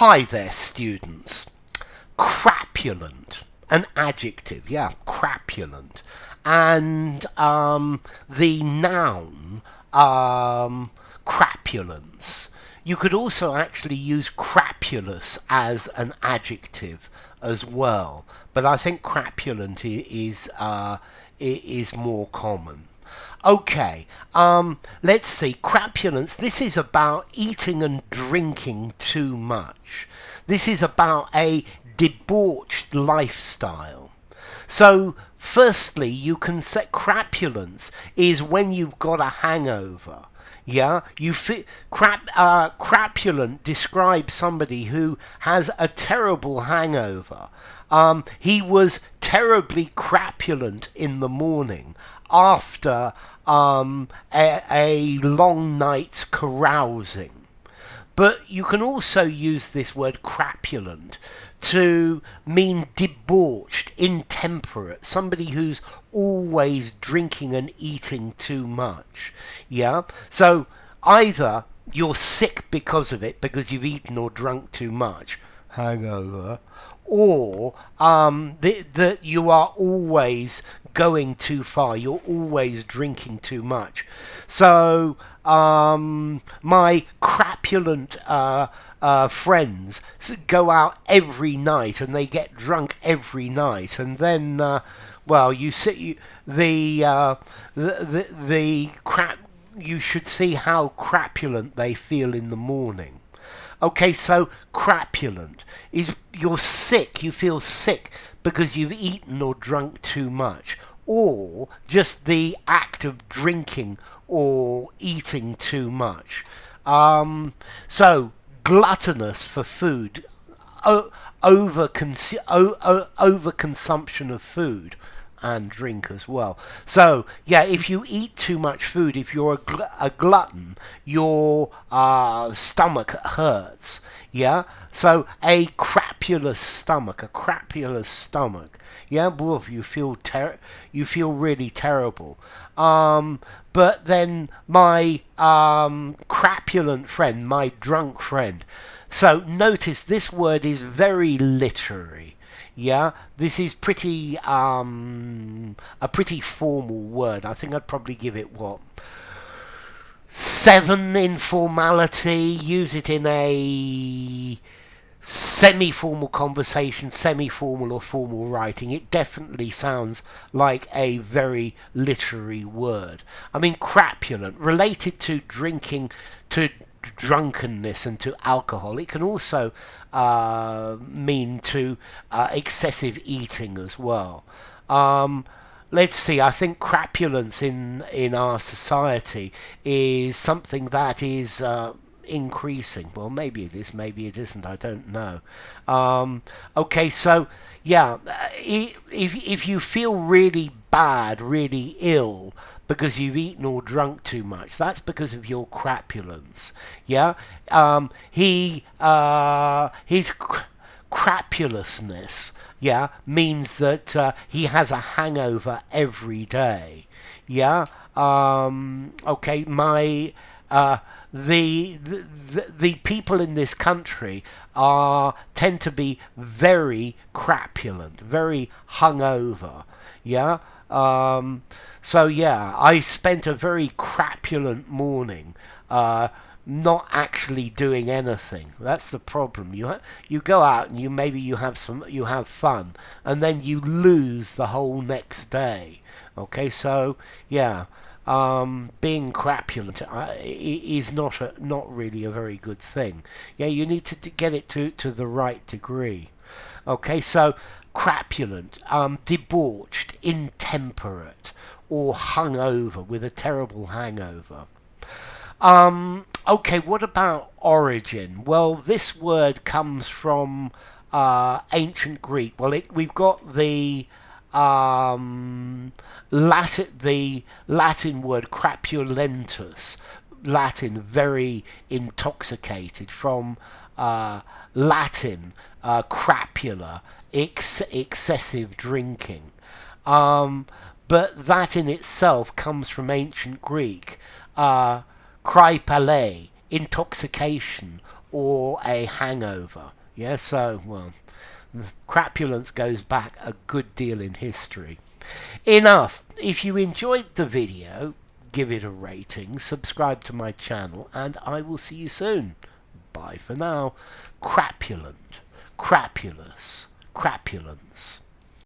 Hi there, students. Crapulent, an adjective, yeah, crapulent. And the noun, crapulence. You could also actually use crapulous as an adjective as well, but I think crapulent is more common. Okay, let's see. Crapulence. This is about eating and drinking too much. This is about a debauched lifestyle. So, firstly, you can say crapulence is when you've got a hangover. Yeah, crapulent describes somebody who has a terrible hangover. He was terribly crapulent in the morning after a long night's carousing. But you can also use this word crapulent to mean debauched, intemperate, somebody who's always drinking and eating too much. Yeah? So either you're sick because of it, because you've eaten or drunk too much, hangover, or that you are always going too far, you're always drinking too much. So my crapulent friends go out every night and they get drunk every night, and then well, you see the crap. You should see how crapulent they feel in the morning. Okay, so crapulent is you're sick, you feel sick because you've eaten or drunk too much, or just the act of drinking or eating too much. So gluttonous for food, overconsumption of food and drink as well. So yeah, if you eat too much food, if you're a glutton, your stomach hurts. Yeah, so a crapulous stomach, yeah, woof, you feel really terrible. But then my crapulent friend, my drunk friend. So notice this word is very literary. Yeah, this is pretty a pretty formal word. I think I'd probably give it 7 in formality. Use it in a semi-formal conversation, semi-formal or formal writing. It definitely sounds like a very literary word. I mean, crapulent, related to drinking, to drunkenness and to alcohol. It can also mean to excessive eating as well. Let's see, I think crapulence in our society is something that is increasing. Well, maybe it is, maybe it isn't, I don't know. Okay, so yeah, if you feel really bad, really ill because you've eaten or drunk too much, that's because of your crapulence. Yeah, his crapulousness, yeah, means that he has a hangover every day. Yeah. Okay, my the people in this country tend to be very crapulent, very hungover. Yeah. So yeah, I spent a very crapulent morning, not actually doing anything. That's the problem. You go out and you have fun, and then you lose the whole next day. Okay, so yeah. Being crapulent is not really a very good thing. Yeah, you need to get it to the right degree. Okay, so crapulent, debauched, intemperate, or hungover, with a terrible hangover. Okay, what about origin? Well, this word comes from ancient Greek. Well, we've got the Latin word crapulentus, Latin very intoxicated, from Latin crapula, excessive drinking. But that in itself comes from ancient Greek, krypale, intoxication, or a hangover. Yeah, so, well, crapulence goes back a good deal in history. Enough. If you enjoyed the video, give it a rating, subscribe to my channel, and I will see you soon. Bye for now. Crapulent, crapulous, crapulence.